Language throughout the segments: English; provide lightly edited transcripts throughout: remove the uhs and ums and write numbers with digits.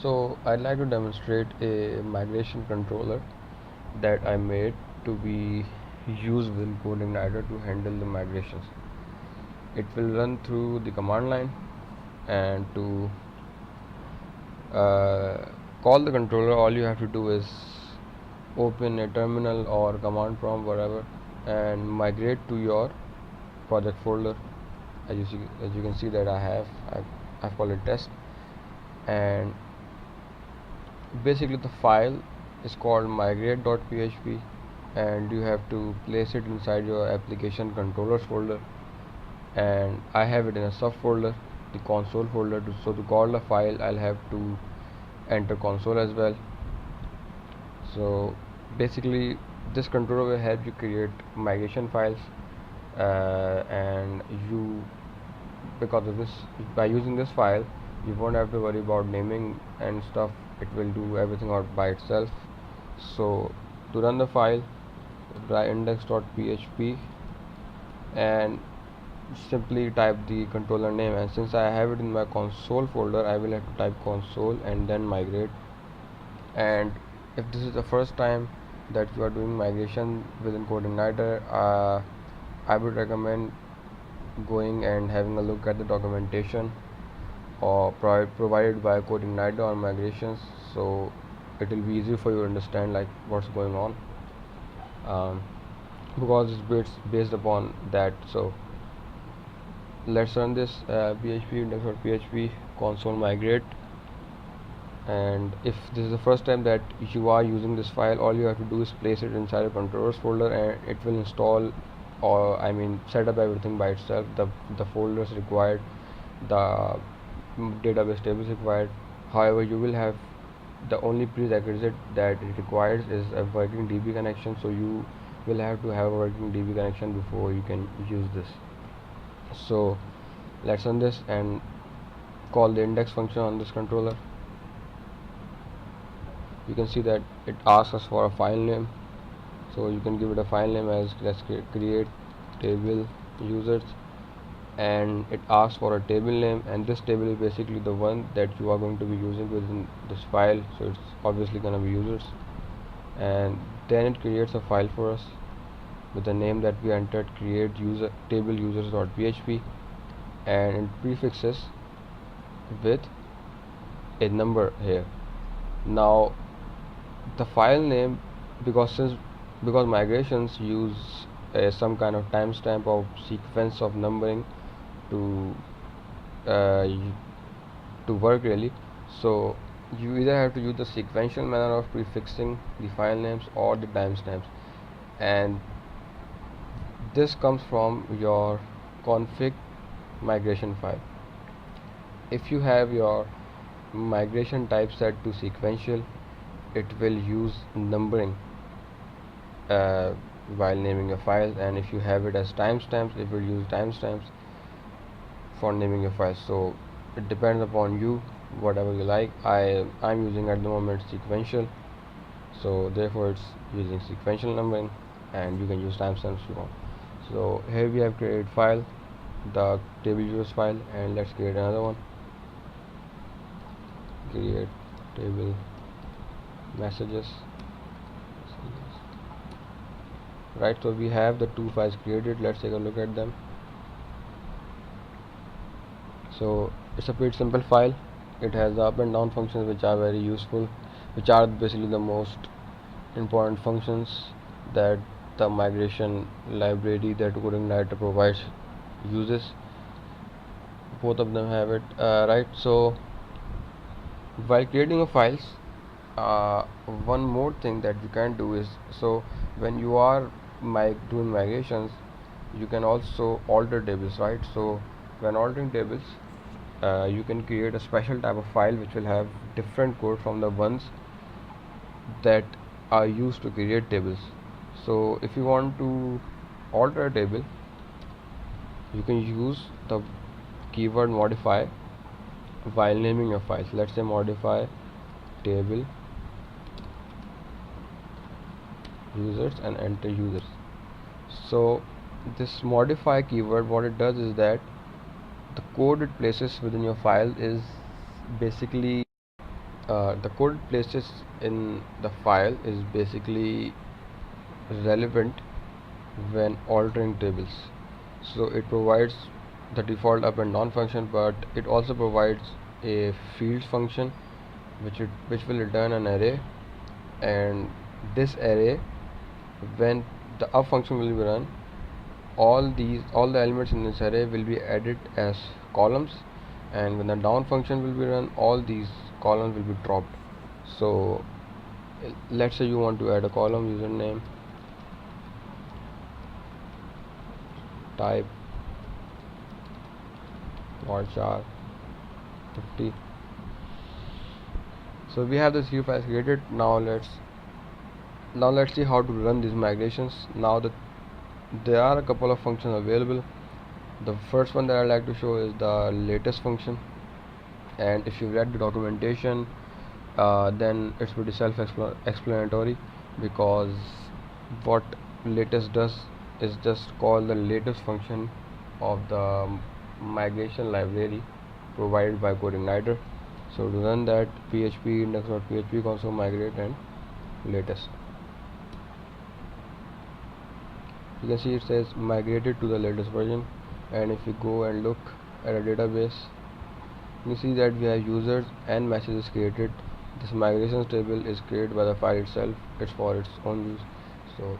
So I'd like to demonstrate a migration controller that I made to be used within Codeigniter to handle the migrations. It will run through the command line, and to call the controller, all you have to do is open a terminal or command prompt, whatever, and migrate to your project folder. As you can see that I've called it test, and basically the file is called migrate.php, and you have to place it inside your application controllers folder, and I have it in a subfolder, the console folder. So to call the file, I'll have to enter console as well. So basically this controller will help you create migration files, and you because of this, by using this file, you won't have to worry about naming and stuff. It will do everything out by itself. So to run the file, try index.php and simply type the controller name, and since I have it in my console folder, I will have to type console and then migrate. And if this is the first time that you are doing migration within Codeigniter, I would recommend going and having a look at the documentation or provided by Codeigniter on migrations, so it will be easy for you to understand like what's going on, because it's based upon that. So let's run this php index.php console migrate. And if this is the first time that you are using this file, all you have to do is place it inside a controllers folder, and it will install, or set up everything by itself. The folders required, the database tables required. However, you will have the only prerequisite that it requires is a working DB connection, so you will have to have a working DB connection before you can use this. So let's run this and call the index function on this controller. You can see that it asks us for a file name, so you can give it a file name as let's create table users, and it asks for a table name, and this table is basically the one that you are going to be using within this file, so it's obviously going to be users. And then it creates a file for us with the name that we entered, create user table users.php, and it prefixes with a number here. Now the file name, because migrations use some kind of timestamp of sequence of numbering to work really, so you either have to use the sequential manner of prefixing the file names or the timestamps, and this comes from your config migration file. If you have your migration type set to sequential, it will use numbering while naming your file, and if you have it as timestamps, it will use timestamps for naming your file. So it depends upon you, whatever you like. I'm using at the moment sequential, so therefore it's using sequential numbering, and you can use timestamps if you want. So here we have created file, the table users file, and let's create another one. Create table messages. Right, so we have the two files created. Let's take a look at them. So it's a pretty simple file. It has the up and down functions, which are very useful, which are basically the most important functions that the migration library that Codeigniter provides uses. Both of them have it. Right, so while creating a files, one more thing that you can do is, so when you are doing migrations, you can also alter tables, right? So when altering tables, you can create a special type of file which will have different code from the ones that are used to create tables. So if you want to alter a table, you can use the keyword modify while naming your files. Let's say modify table users and enter users. So this modify keyword, what it does is that the code it places within your file is basically the code places in the file is basically relevant when altering tables. So it provides the default up and down function, but it also provides a fields function which will return an array, and this array, when the up function will be run, all the elements in this array will be added as columns, and when the down function will be run, all these columns will be dropped. So let's say you want to add a column, username, type varchar 50. So we have this files created. Now let's see how to run these migrations. Now that there are a couple of functions available, the first one that I like to show is the latest function, and if you read the documentation, then it's pretty self-explanatory, because what latest does is just call the latest function of the migration library provided by Codeigniter. So to run that, php index.php console migrate and latest. You can see it says migrated to the latest version, and if we go and look at a database, you see that we have users and messages created. This migrations table is created by the file itself. It's for its own use. So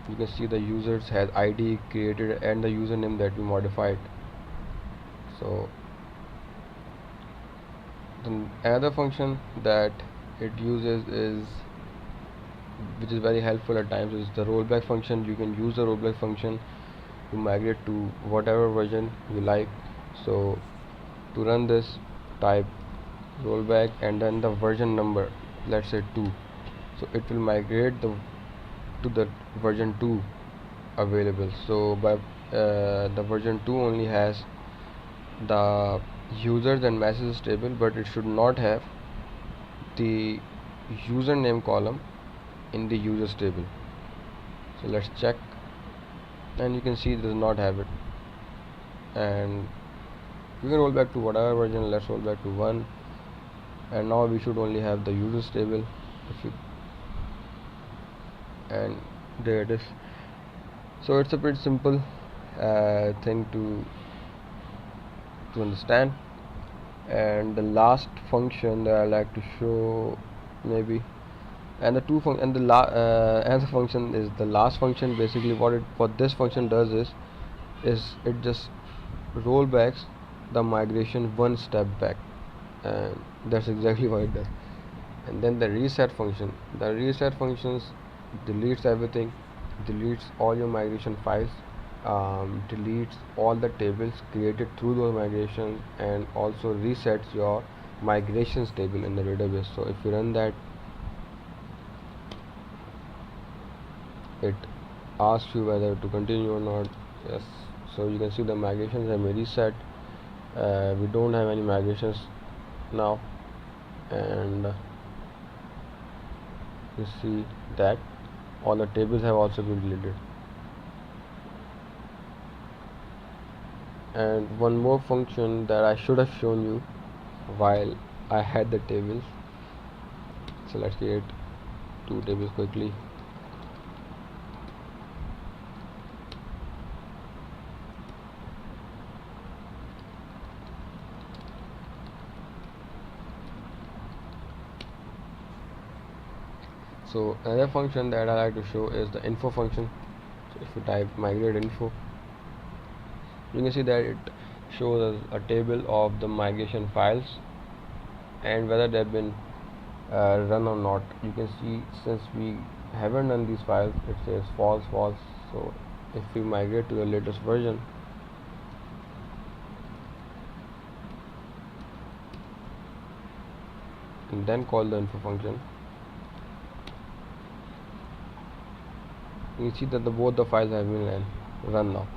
you can see the users has ID created and the username that we modified. So then another function that it uses is, which is very helpful at times, is the rollback function. You can use the rollback function to migrate to whatever version you like. So to run this, type rollback and then the version number, let's say 2. So it will migrate to the version 2 available. So by the version 2 only has the users and messages table, but it should not have the username column in the users table. So let's check, and you can see it does not have it, and you can roll back to whatever version. Let's roll back to 1, and now we should only have the users table. And there it is. So it's a pretty simple thing to understand. And the last function that I like to show, maybe, and the function is the last function. Basically what this function does is it just rollbacks the migration one step back, and that's exactly what it does. And then the reset functions deletes everything, deletes all your migration files, deletes all the tables created through those migrations, and also resets your migrations table in the database. So if you run that, it asks you whether to continue or not. Yes. So you can see the migrations have been reset. We don't have any migrations now, and you see that all the tables have also been deleted. And one more function that I should have shown you while I had the tables. So let's create 2 tables quickly. So another function that I like to show is the info function. So if you type migrate info, you can see that it shows us a table of the migration files and whether they've been run or not. You can see since we haven't run these files, it says false. So if we migrate to the latest version, and then call the info function, you see that both the files have been run now.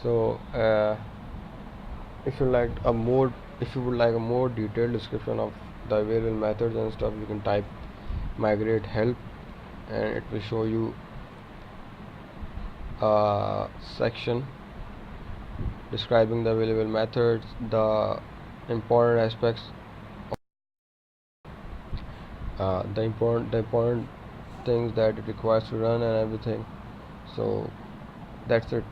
So if you would like a more detailed description of the available methods and stuff, you can type migrate help, and it will show you a section describing the available methods, the important aspects the important things that it requires to run and everything. So that's it.